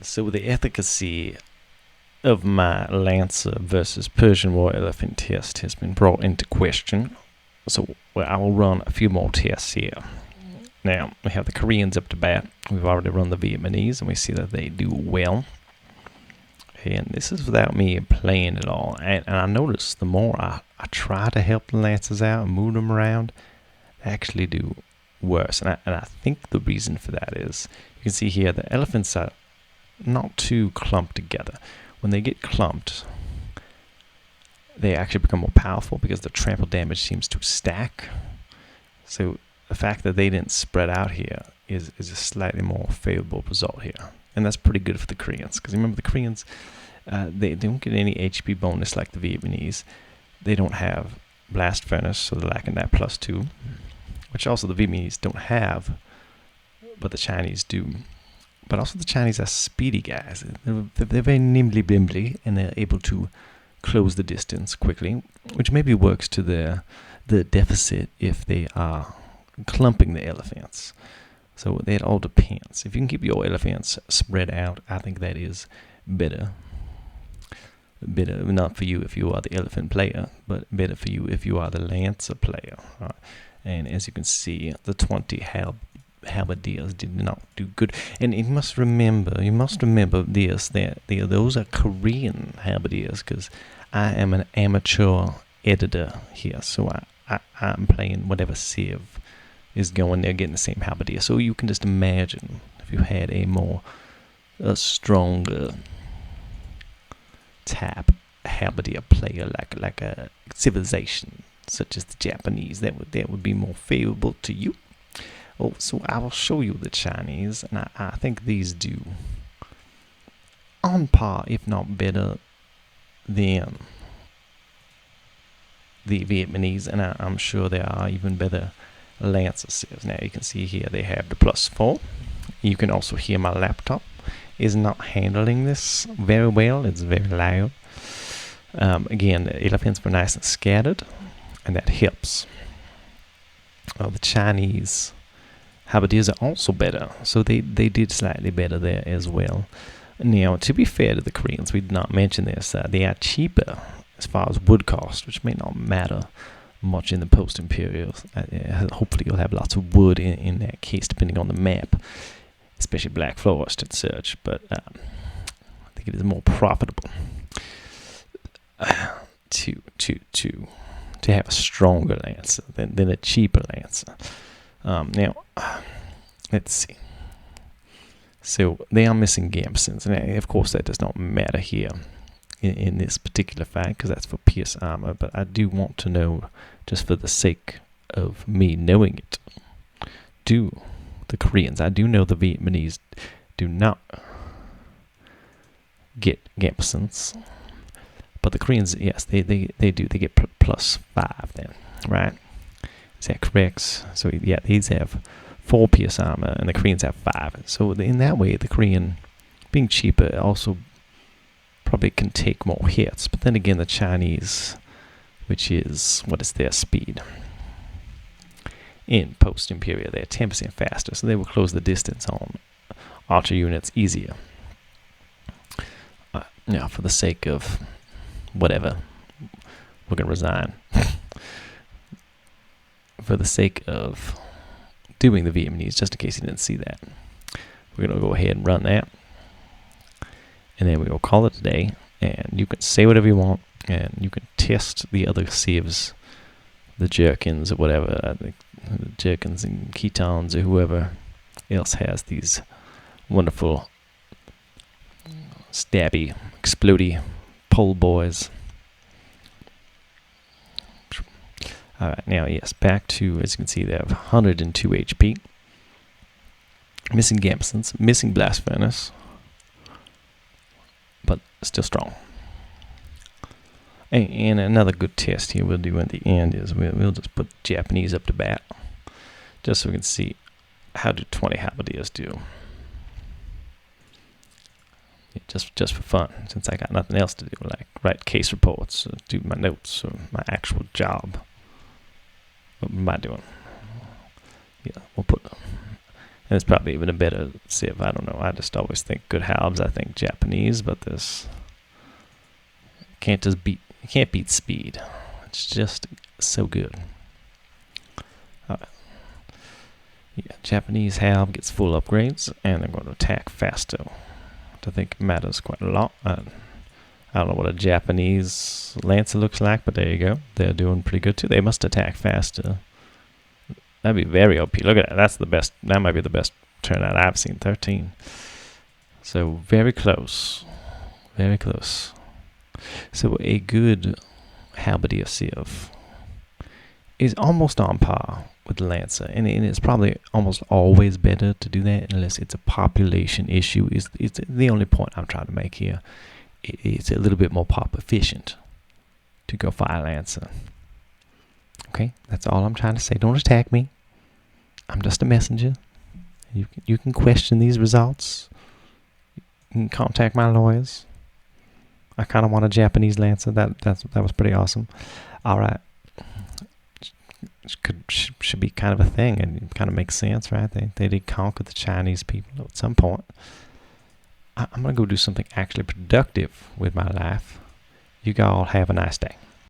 So the efficacy of my Lancer versus Persian War Elephant test has been brought into question. So I will run a few more tests here. Now, we have the Koreans up to bat. We've already run the Vietnamese, and we see that they do well. And this is without me playing at all. And I notice the more I try to help the Lancers out and move them around, they actually do worse. And I think the reason for that is, you can see here, the elephants are not too clumped together. When they get clumped, they actually become more powerful because the trample damage seems to stack. So the fact that they didn't spread out here is a slightly more favorable result here. And that's pretty good for the Koreans, because remember the Koreans, they don't get any HP bonus like the Vietnamese. They don't have Blast Furnace, so they're lacking that +2, which also the Vietnamese don't have, but the Chinese do. But also the Chinese are speedy guys. They're very nimbly bimbly, and they're able to close the distance quickly, which maybe works to the deficit if they are clumping the elephants. So that all depends. If you can keep your elephants spread out, I think that is better. Better, not for you if you are the elephant player, but better for you if you are the Lancer player. And as you can see, the 20 halberdiers did not do good. And you must remember this, that those are Korean halberdiers, because I am an amateur editor here, so I'm playing whatever civ is going there, getting the same halberdier. So you can just imagine if you had a stronger type halberdier player, like a civilization such as the Japanese, that would be more favorable to you. Oh, so I will show you the Chinese, and I think these do on par, if not better, than the Vietnamese, and I'm sure there are even better Lancer civs. Now you can see here they have the +4. You can also hear my laptop is not handling this very well. It's very loud. Again, the elephants were nice and scattered, and that helps. The Chinese halberdiers are also better, so they did slightly better there as well. Now, to be fair to the Koreans, we did not mention this, they are cheaper as far as wood cost, which may not matter much in the post-imperial. Hopefully you'll have lots of wood in that case, depending on the map, especially Black Forest and such, but I think it is more profitable to have a stronger Lancer than a cheaper Lancer. Now, let's see. So they are missing Gambsons, and of course that does not matter here in this particular fact, because that's for pierce armor, but I do want to know, just for the sake of me knowing it, do the Koreans, I do know the Vietnamese do not get Gambsons, but the Koreans, yes, they do. They get +5 then, right? Is that correct? So yeah, these have 4 pierce armor, and the Koreans have 5. So in that way, the Korean, being cheaper, also probably can take more hits. But then again, the Chinese, which is, what is their speed? In post-imperial, they're 10% faster, so they will close the distance on archer units easier. Now, for the sake of whatever, we're going to resign. For the sake of doing the Vietnamese, just in case you didn't see that, we're going to go ahead and run that. And then we will call it a day, and you can say whatever you want, and you can test the other civs, the Jerkins or whatever, the Jerkins and Ketons or whoever else has these wonderful stabby, explodey pole boys. Alright, now yes, back to, as you can see, they have 102 HP. Missing Gambsons, missing Blast Furnace, but still strong. And another good test here we'll do at the end is we'll just put Japanese up to bat, just so we can see how do 20 halberdiers do. Yeah, just for fun, since I got nothing else to do, like write case reports, or do my notes, or my actual job. What am I doing? Yeah, we'll put, And it's probably even a better civ. I don't know. I just always think good halbs. I think Japanese, but this you can't beat speed. It's just so good. Yeah, Japanese halb gets full upgrades, and they're going to attack faster, which I think matters quite a lot. I don't know what a Japanese Lancer looks like, but there you go. They're doing pretty good too. They must attack faster. That'd be very OP. Look at that. That's the best. That might be the best turnout I've seen. 13. So very close. Very close. So a good halberdier civ is almost on par with the Lancer, and it's probably almost always better to do that unless it's a population issue. It's the only point I'm trying to make here. It's a little bit more pop efficient to go fire Lancer. Okay, that's all I'm trying to say. Don't attack me. I'm just a messenger. You can question these results. You can contact my lawyers. I kind of want a Japanese Lancer. That was pretty awesome. All right. Should be kind of a thing, and it kind of makes sense, right? They did conquer the Chinese people at some point. I'm going to go do something actually productive with my life. You all have a nice day.